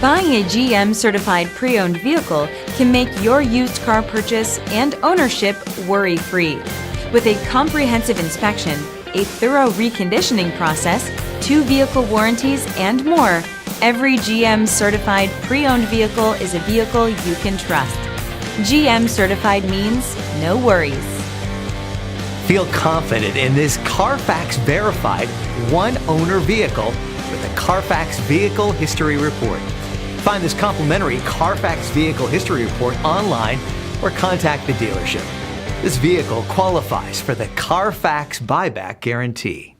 Buying a GM certified pre-owned vehicle can make your used car purchase and ownership worry-free. With a comprehensive inspection, a thorough reconditioning process, 2 vehicle warranties, and more, every GM certified pre-owned vehicle is a vehicle you can trust. GM certified means no worries. Feel confident in this CarFax verified one-owner vehicle with a CarFax Vehicle History Report. Find this complimentary CarFax Vehicle History Report online or contact the dealership. This vehicle qualifies for the CarFax Buyback Guarantee.